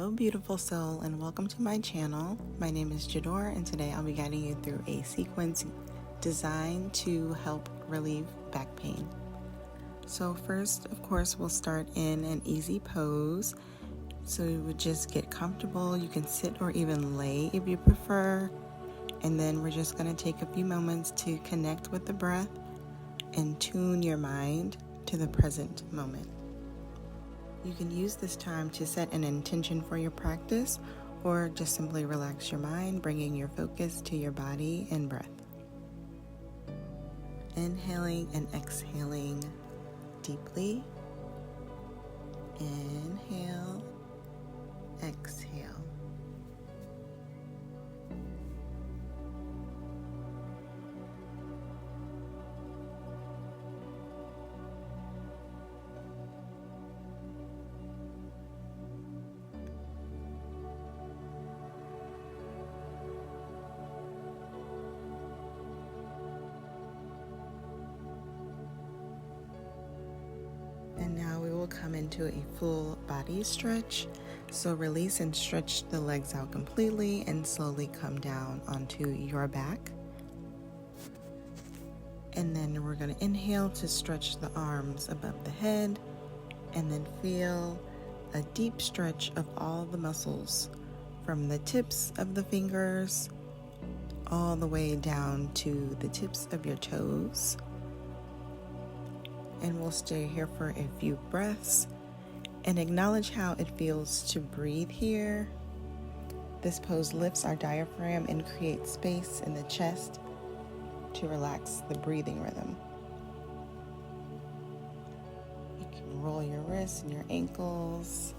Hello beautiful soul, and welcome to my channel. My name is Jador, and today I'll be guiding you through a sequence designed to help relieve back pain. So first, of course, we'll start in an easy pose. So you would just get comfortable. You can sit or even lay if you prefer. And then we're just going to take a few moments to connect with the breath and tune your mind to the present moment. You can use this time to set an intention for your practice or just simply relax your mind, bringing your focus to your body and breath. Inhaling and exhaling deeply. Inhale, exhale. And now we will come into a full body stretch. So release and stretch the legs out completely and slowly come down onto your back. And then we're going to inhale to stretch the arms above the head, and then feel a deep stretch of all the muscles from the tips of the fingers all the way down to the tips of your toes. And we'll stay here for a few breaths and acknowledge how it feels to breathe here. This pose lifts our diaphragm and creates space in the chest to relax the breathing rhythm. You can roll your wrists and your ankles.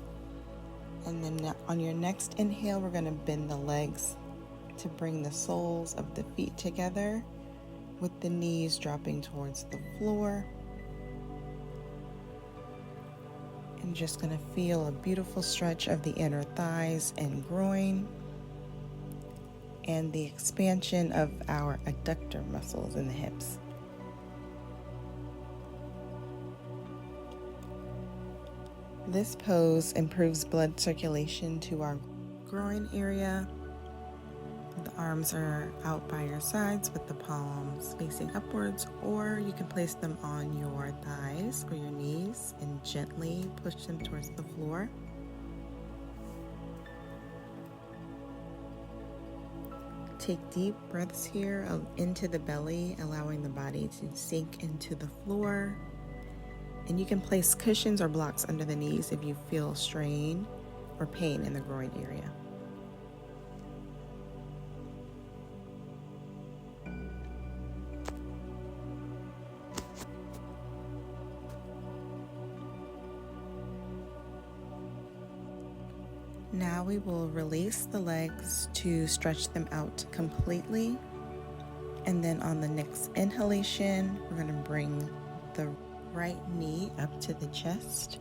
And then on your next inhale, we're going to bend the legs to bring the soles of the feet together with the knees dropping towards the floor. I'm just going to feel a beautiful stretch of the inner thighs and groin and the expansion of our adductor muscles in the hips. This pose improves blood circulation to our groin area. The arms are out by your sides with the palms facing upwards, or you can place them on your thighs or your knees and gently push them towards the floor. Take deep breaths here into the belly, allowing the body to sink into the floor. And you can place cushions or blocks under the knees if you feel strain or pain in the groin area. Now we will release the legs to stretch them out completely. And then on the next inhalation, we're going to bring the right knee up to the chest.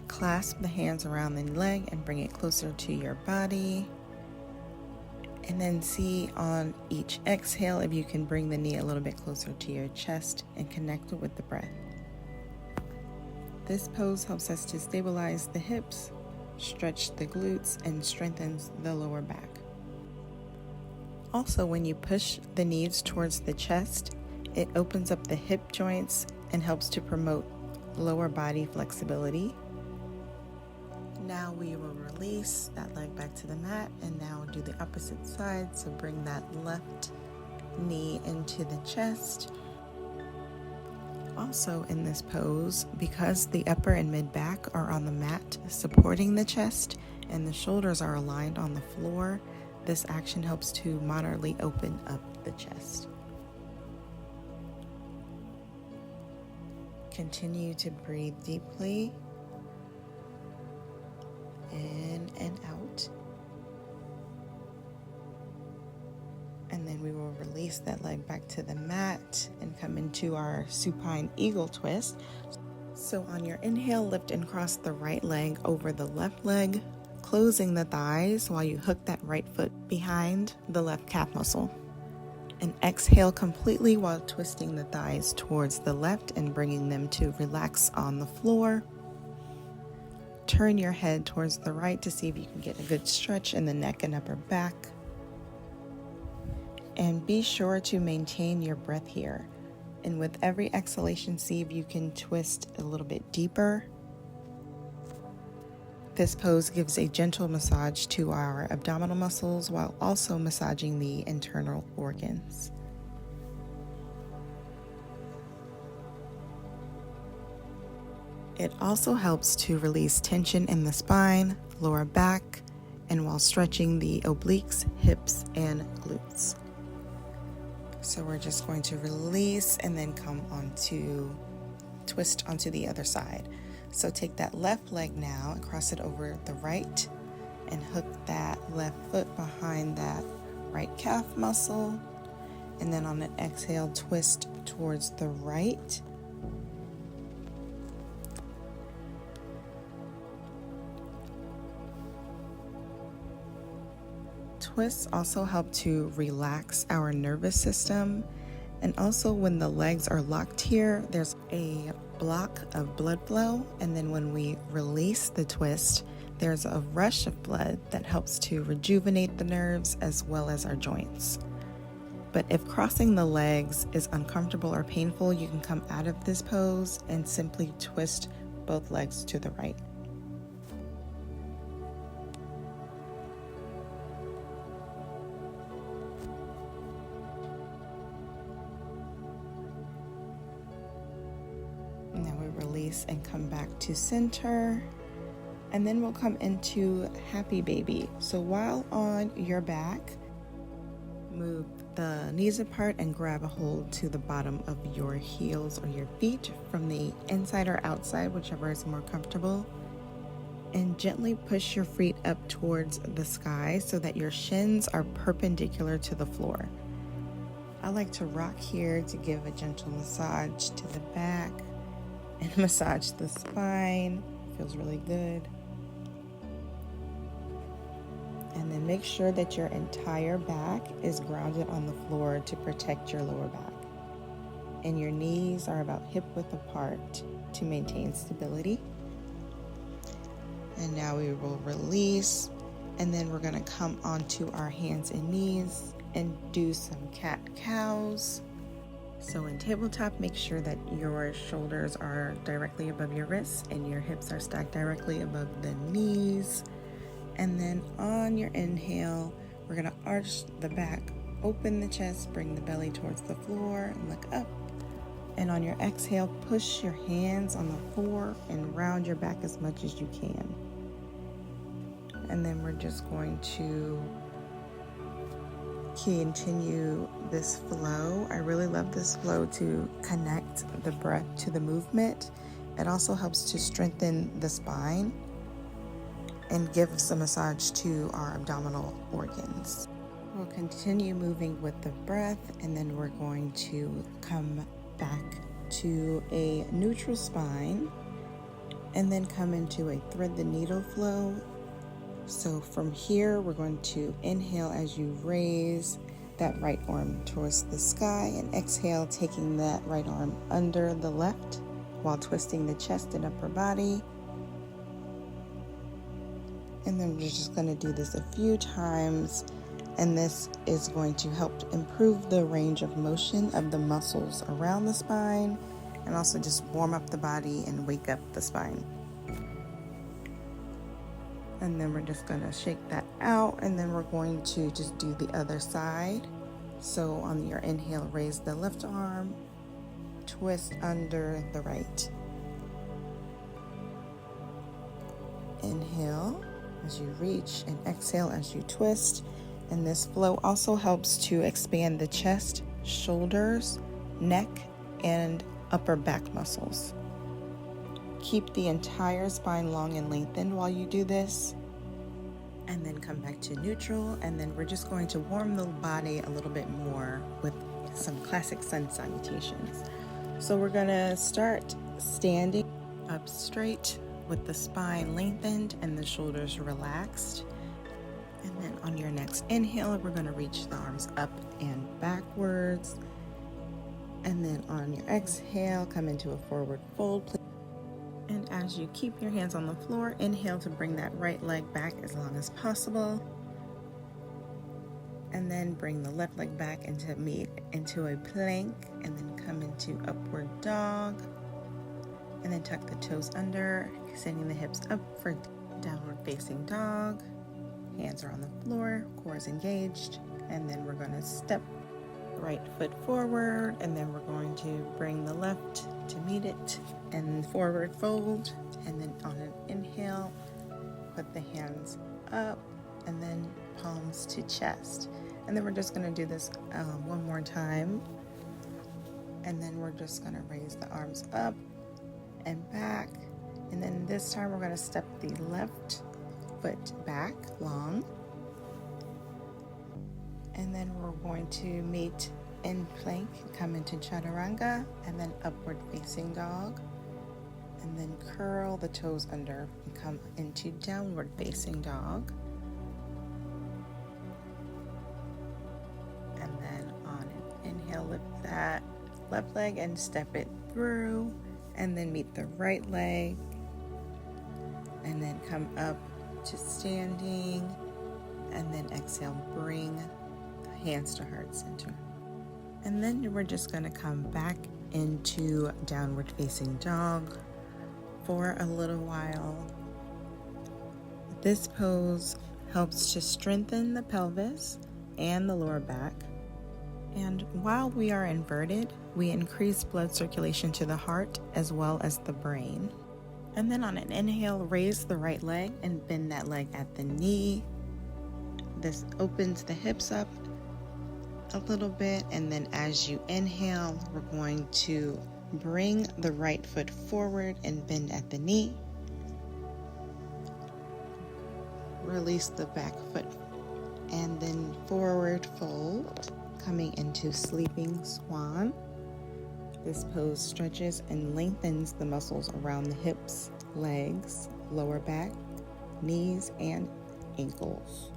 Clasp the hands around the leg and bring it closer to your body. And then see on each exhale if you can bring the knee a little bit closer to your chest and connect it with the breath. This pose helps us to stabilize the hips, stretch the glutes, and strengthens the lower back. Also, when you push the knees towards the chest, it opens up the hip joints and helps to promote lower body flexibility. Now we will release that leg back to the mat, and now do the opposite side. So bring that left knee into the chest. Also in this pose, because the upper and mid back are on the mat supporting the chest and the shoulders are aligned on the floor, this action helps to moderately open up the chest. Continue to breathe deeply, in and out. And then we will release that leg back to the mat and come into our supine eagle twist. So on your inhale, lift and cross the right leg over the left leg, closing the thighs while you hook that right foot behind the left calf muscle. And exhale completely while twisting the thighs towards the left and bringing them to relax on the floor. turn your head towards the right to see if you can get a good stretch in the neck and upper back. And be sure to maintain your breath here. And with every exhalation, see if you can twist a little bit deeper. This pose gives a gentle massage to our abdominal muscles while also massaging the internal organs. It also helps to release tension in the spine, lower back, and while stretching the obliques, hips, and glutes. So we're just going to release and then come twist onto the other side. So take that left leg now and cross it over the right and hook that left foot behind that right calf muscle. And then on an exhale, twist towards the right. Twists also help to relax our nervous system, and also when the legs are locked here, there's a block of blood flow, and then when we release the twist, there's a rush of blood that helps to rejuvenate the nerves as well as our joints. But if crossing the legs is uncomfortable or painful, you can come out of this pose and simply twist both legs to the right. Now we release and come back to center, and then we'll come into happy baby. So while on your back, move the knees apart and grab a hold to the bottom of your heels or your feet from the inside or outside, whichever is more comfortable. And gently push your feet up towards the sky so that your shins are perpendicular to the floor. I like to rock here to give a gentle massage to the back and massage the spine. Feels really good. And then make sure that your entire back is grounded on the floor to protect your lower back. And your knees are about hip width apart to maintain stability. And now we will release, and then we're going to come onto our hands and knees and do some cat-cows. So in tabletop, make sure that your shoulders are directly above your wrists and your hips are stacked directly above the knees. And then on your inhale, we're going to arch the back, open the chest, bring the belly towards the floor, and look up. And on your exhale, push your hands on the floor and round your back as much as you can. And then we're just going to continue this flow. I really love this flow to connect the breath to the movement. It also helps to strengthen the spine and gives a massage to our abdominal organs. We'll continue moving with the breath, and then we're going to come back to a neutral spine and then come into a thread the needle flow. So from here, we're going to inhale as you raise that right arm towards the sky, and exhale, taking that right arm under the left while twisting the chest and upper body. And then we're just going to do this a few times, and this is going to help improve the range of motion of the muscles around the spine, and also just warm up the body and wake up the spine. And then we're just going to shake that out, and then we're going to just do the other side. So on your inhale, raise the left arm, twist under the right. Inhale as you reach, and exhale as you twist. And this flow also helps to expand the chest, shoulders, neck, and upper back muscles. Keep the entire spine long and lengthened while you do this. And then come back to neutral, and then we're just going to warm the body a little bit more with some classic sun salutations. So we're going to start standing up straight with the spine lengthened and the shoulders relaxed. And then on your next inhale, we're going to reach the arms up and backwards. And then on your exhale, come into a forward fold. And as you keep your hands on the floor, inhale to bring that right leg back as long as possible. And then bring the left leg back into a plank, and then come into upward dog. And then tuck the toes under, extending the hips up for downward facing dog. Hands are on the floor, core is engaged. And then we're going to step right foot forward, and then we're going to bring the left to meet it and forward fold. And then on an inhale, put the hands up and then palms to chest. And then we're just going to do this one more time. And then we're just going to raise the arms up and back. And then this time we're going to step the left foot back long. And then we're going to meet in plank, come into chaturanga, and then upward facing dog. And then curl the toes under and come into downward facing dog. And then on an inhale, lift that left leg and step it through, and then meet the right leg, and then come up to standing, and then exhale, bring hands to heart center. And then we're just going to come back into downward facing dog for a little while. This pose helps to strengthen the pelvis and the lower back. And while we are inverted, we increase blood circulation to the heart as well as the brain. And then on an inhale, raise the right leg and bend that leg at the knee. This opens the hips up a little bit, and then as you inhale, we're going to bring the right foot forward and bend at the knee. Release the back foot and then forward fold, coming into sleeping swan. This pose stretches and lengthens the muscles around the hips, legs, lower back, knees, and ankles.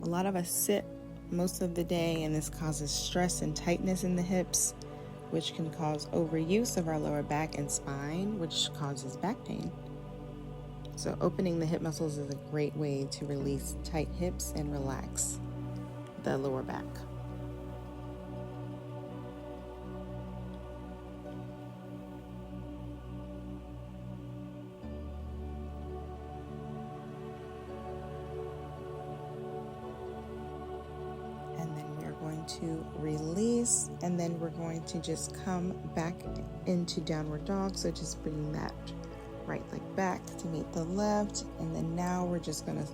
A lot of us sit most of the day, and this causes stress and tightness in the hips, which can cause overuse of our lower back and spine, which causes back pain. So opening the hip muscles is a great way to release tight hips and relax the lower back. To release, and then we're going to just come back into downward dog. So just bringing that right leg back to meet the left, and then now we're just going to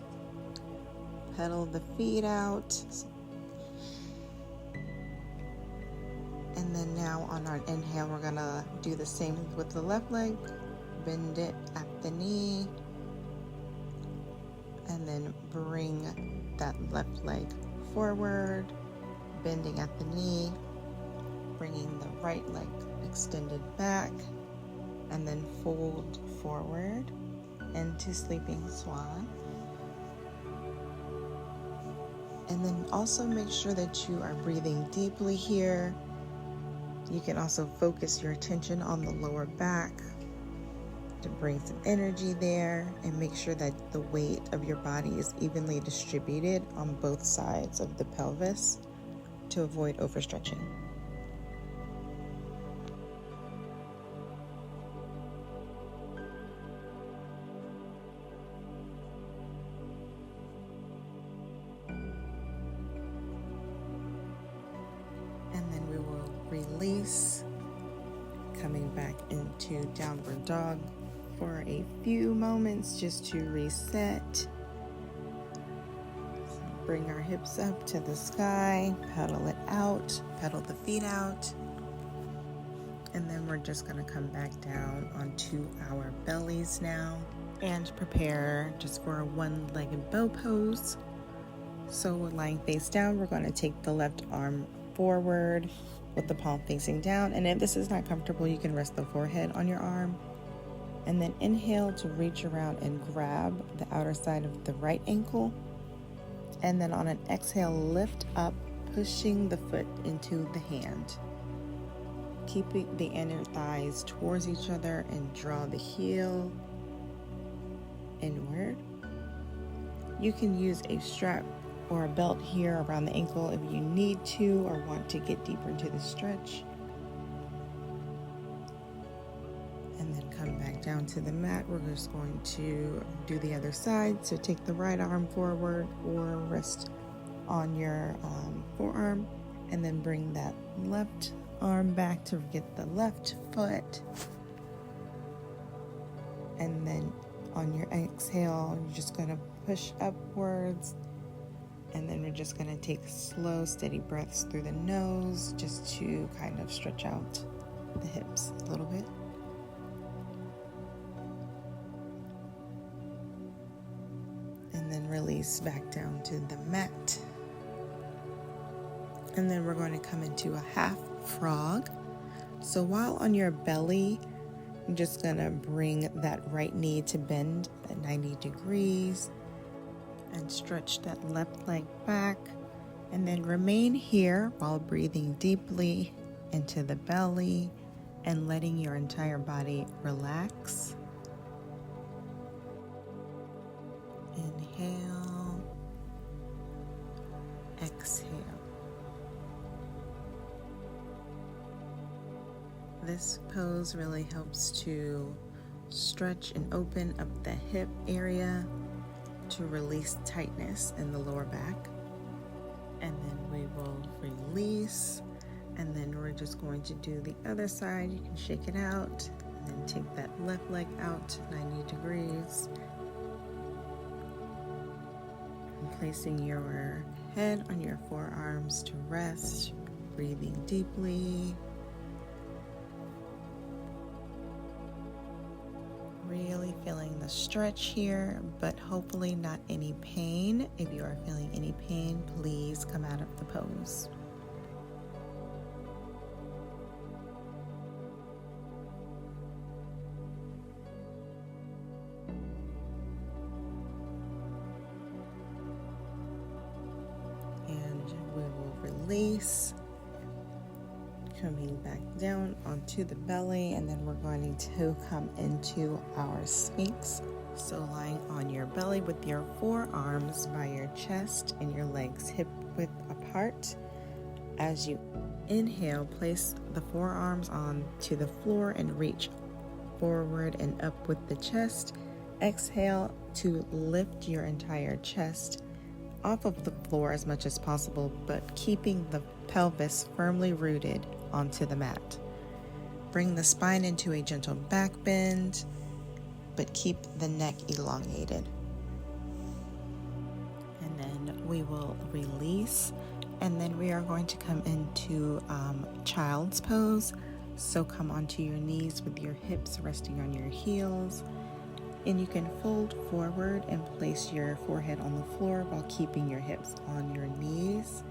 pedal the feet out. And then now on our inhale, we're going to do the same with the left leg, bend it at the knee, and then bring that left leg forward, bending at the knee, bringing the right leg extended back, and then fold forward into sleeping swan. And then also make sure that you are breathing deeply here. You can also focus your attention on the lower back to bring some energy there, and make sure that the weight of your body is evenly distributed on both sides of the pelvis to avoid overstretching. And then we will release, coming back into downward dog for a few moments just to reset. Bring our hips up to the sky, pedal it out, pedal the feet out. And then we're just going to come back down onto our bellies now and prepare just for a one-legged bow pose. So lying face down, we're going to take the left arm forward with the palm facing down. And if this is not comfortable, you can rest the forehead on your arm. And then inhale to reach around and grab the outer side of the right ankle. And then on an exhale, lift up, pushing the foot into the hand. keeping the inner thighs towards each other, and draw the heel inward. You can use a strap or a belt here around the ankle if you need to or want to get deeper into the stretch. And then come back down to the mat. We're just going to do the other side. So take the right arm forward or rest on your forearm, and then bring that left arm back to get the left foot. And then on your exhale, you're just going to push upwards. And then we're just going to take slow, steady breaths through the nose just to kind of stretch out the hips a little bit. And then release back down to the mat. And then we're going to come into a half frog. So while on your belly, I'm just going to bring that right knee to bend at 90 degrees and stretch that left leg back. And then remain here while breathing deeply into the belly and letting your entire body relax. Inhale, exhale. This pose really helps to stretch and open up the hip area to release tightness in the lower back. And then we will release, and then we're just going to do the other side. You can shake it out, and then take that left leg out 90 degrees. And placing your head on your forearms to rest, breathing deeply. Really feeling the stretch here, but hopefully not any pain. If you are feeling any pain, please come out of the pose. And we will release, coming back down onto the belly, and then we're going to come into our Sphinx. So lying on your belly with your forearms by your chest and your legs hip width apart. As you inhale, place the forearms onto the floor and reach forward and up with the chest. Exhale to lift your entire chest off of the floor as much as possible, but keeping the pelvis firmly rooted onto the mat. Bring the spine into a gentle back bend, but keep the neck elongated. And then we will release, and then we are going to come into child's pose. So come onto your knees with your hips resting on your heels, and you can fold forward and place your forehead on the floor while keeping your hips on your knees.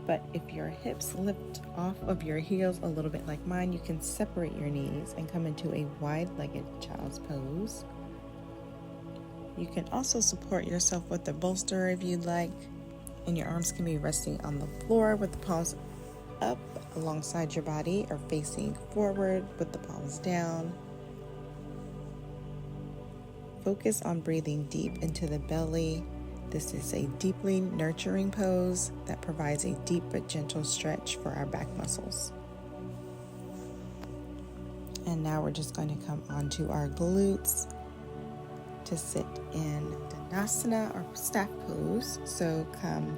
But if your hips lift off of your heels a little bit like mine, you can separate your knees and come into a wide-legged child's pose. You can also support yourself with a bolster if you'd like, and your arms can be resting on the floor with the palms up alongside your body or facing forward with the palms down. Focus on breathing deep into the belly. This is a deeply nurturing pose that provides a deep but gentle stretch for our back muscles. And now we're just going to come onto our glutes to sit in Dandasana or staff pose. So come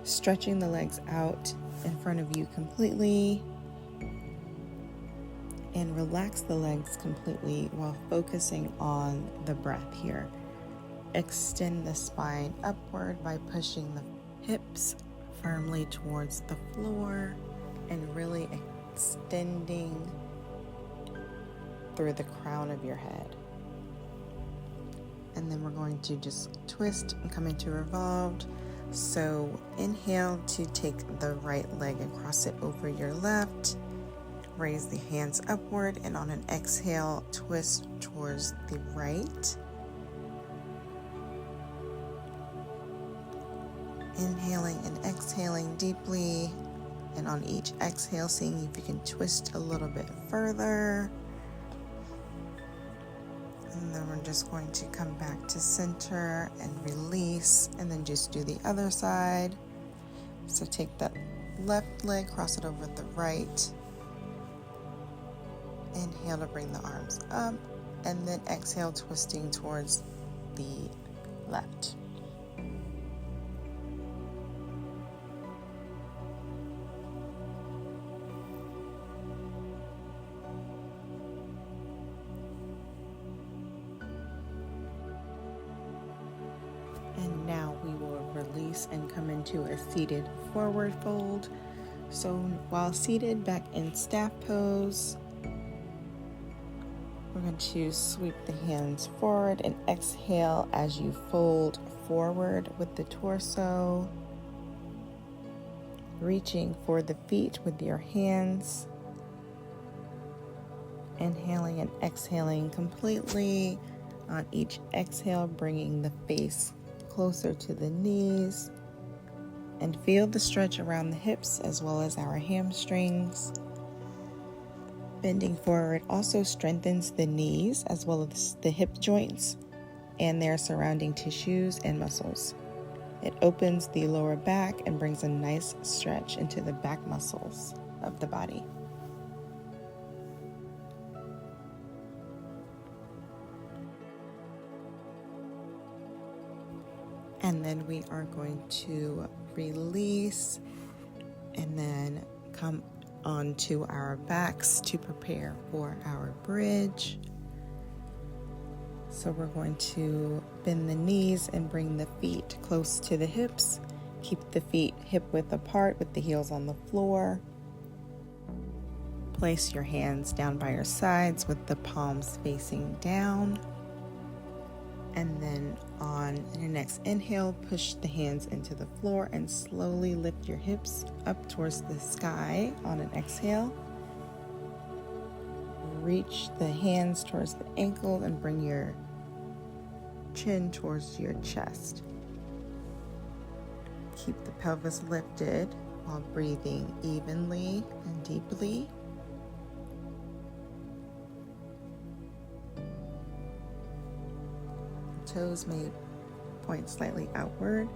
stretching the legs out in front of you completely and relax the legs completely while focusing on the breath here. Extend the spine upward by pushing the hips firmly towards the floor and really extending through the crown of your head. And then we're going to just twist and come into revolved. So inhale to take the right leg and cross it over your left. Raise the hands upward, and on an exhale, twist towards the right. Inhaling and exhaling deeply, And on each exhale, seeing if you can twist a little bit further. And then we're just going to come back to center and release, and then just do the other side. So take that left leg, cross it over the right. Inhale to bring the arms up, and then exhale, twisting towards the left. And now we will release and come into a seated forward fold. So while seated back in staff pose, we're going to sweep the hands forward and exhale as you fold forward with the torso, reaching for the feet with your hands, inhaling and exhaling completely. On each exhale, bringing the face closer to the knees, and feel the stretch around the hips as well as our hamstrings. Bending forward also strengthens the knees as well as the hip joints and their surrounding tissues and muscles. It opens the lower back and brings a nice stretch into the back muscles of the body. And then we are going to release and then come onto our backs to prepare for our bridge. So we're going to bend the knees and bring the feet close to the hips. Keep the feet hip width apart with the heels on the floor. Place your hands down by your sides with the palms facing down. And then on your next inhale, push the hands into the floor and slowly lift your hips up towards the sky on an exhale. Reach the hands towards the ankle and bring your chin towards your chest. Keep the pelvis lifted while breathing evenly and deeply. Toes may point slightly outward.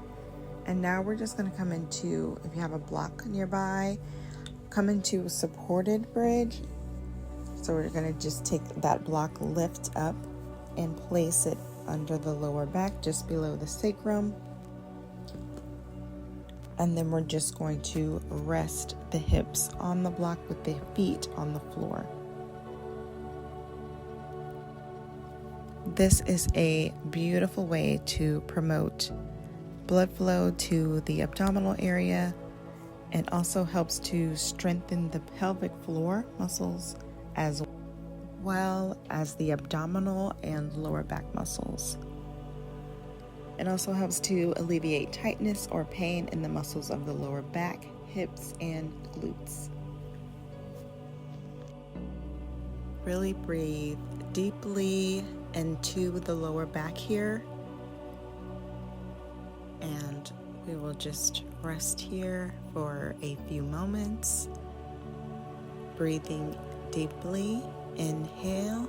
And now we're just going to come into, if you have a block nearby, come into a supported bridge. So we're going to just take that block, lift up, and place it under the lower back, just below the sacrum. And then we're just going to rest the hips on the block with the feet on the floor. This is a beautiful way to promote blood flow to the abdominal area and also helps to strengthen the pelvic floor muscles as well as the abdominal and lower back muscles. It also helps to alleviate tightness or pain in the muscles of the lower back, hips, and glutes. Really breathe deeply into the lower back here, and we will just rest here for a few moments. Breathing deeply, inhale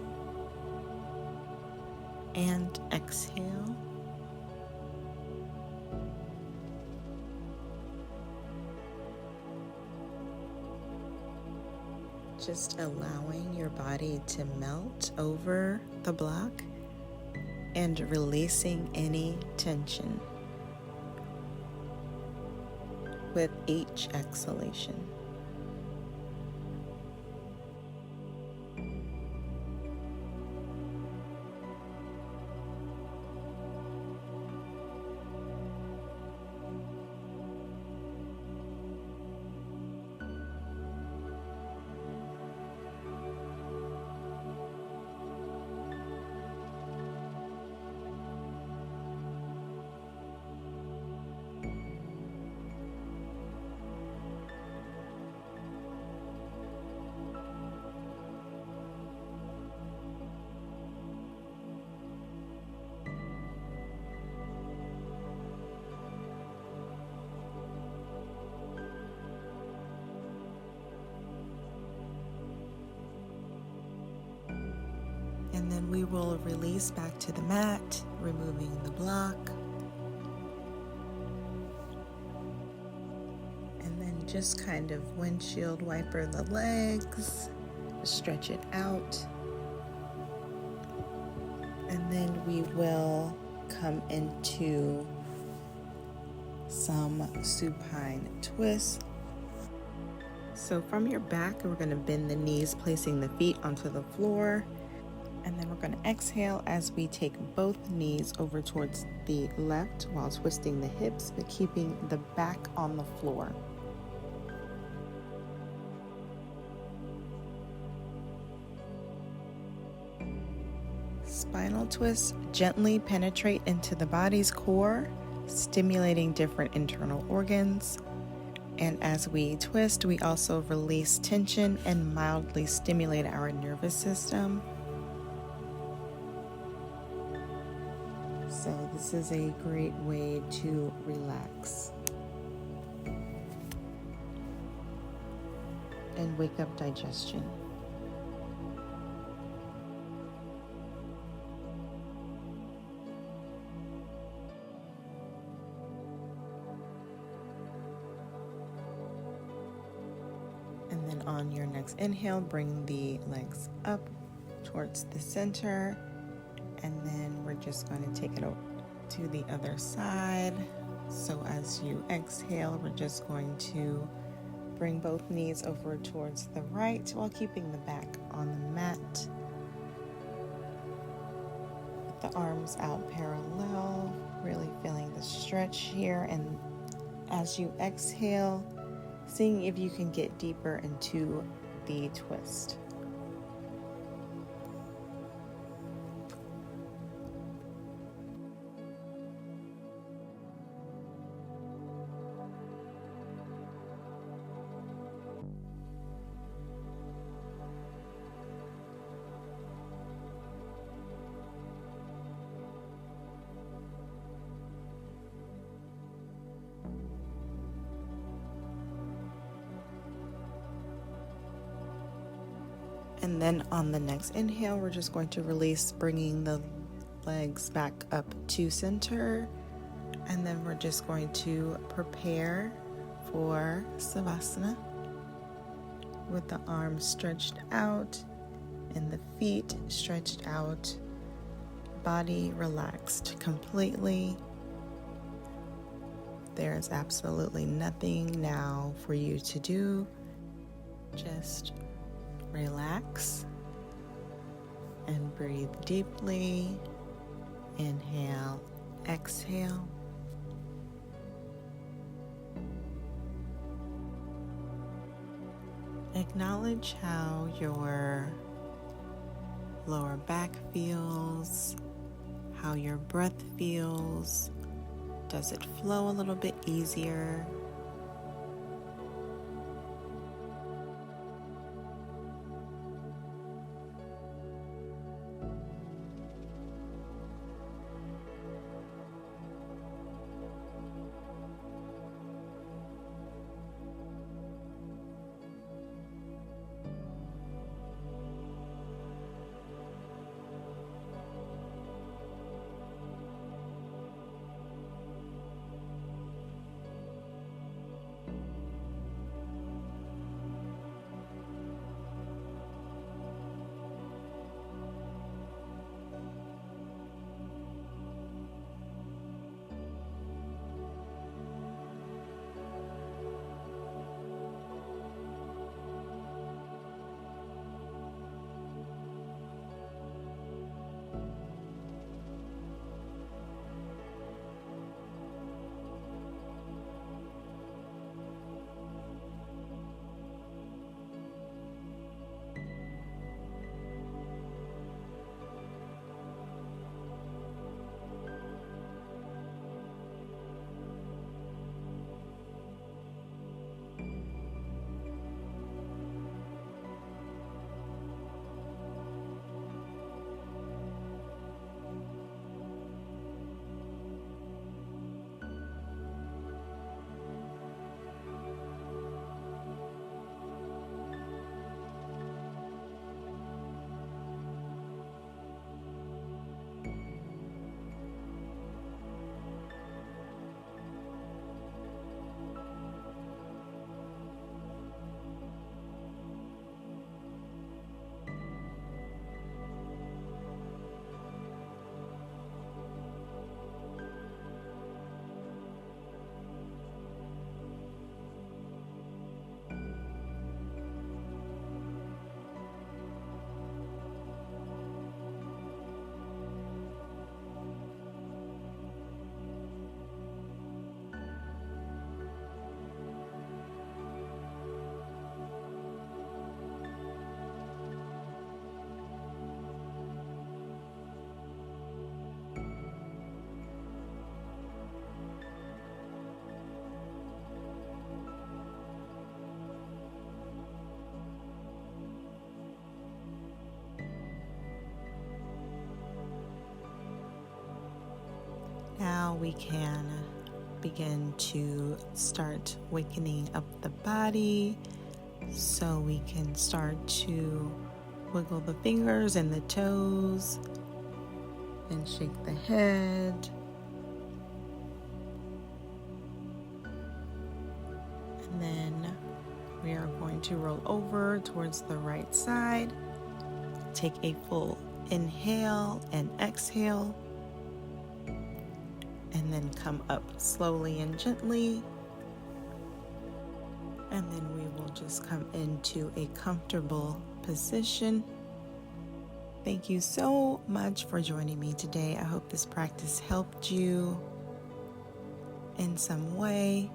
and exhale. Just allowing your body to melt over the block and releasing any tension with each exhalation. And then we will release back to the mat, removing the block. And then just kind of windshield wiper the legs, stretch it out. And then we will come into some supine twists. So from your back, we're going to bend the knees, placing the feet onto the floor. And then we're going to exhale as we take both knees over towards the left while twisting the hips, but keeping the back on the floor. Spinal twists gently penetrate into the body's core, stimulating different internal organs. And as we twist, we also release tension and mildly stimulate our nervous system. So this is a great way to relax and wake up digestion. And then on your next inhale, bring the legs up towards the center. And then we're just going to take it over to the other side. So as you exhale, we're just going to bring both knees over towards the right while keeping the back on the mat. The arms out parallel, really feeling the stretch here. And as you exhale, seeing if you can get deeper into the twist. And then on the next inhale, we're just going to release, bringing the legs back up to center. And then we're just going to prepare for Savasana with the arms stretched out and the feet stretched out, body relaxed completely. There is absolutely nothing now for you to do. Just relax and breathe deeply. Inhale, exhale. Acknowledge how your lower back feels, how your breath feels. Does it flow a little bit easier? now we can begin to start wakening up the body, so we can start to wiggle the fingers and the toes and shake the head. And then we are going to roll over towards the right side. Take a full inhale and exhale. And then come up slowly and gently. And then we will just come into a comfortable position. Thank you so much for joining me today. I hope this practice helped you in some way.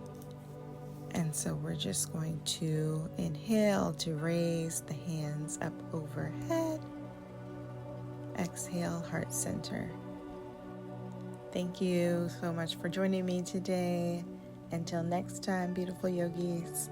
And so we're just going to inhale to raise the hands up overhead. Exhale, heart center. Thank you so much for joining me today. Until next time, beautiful yogis.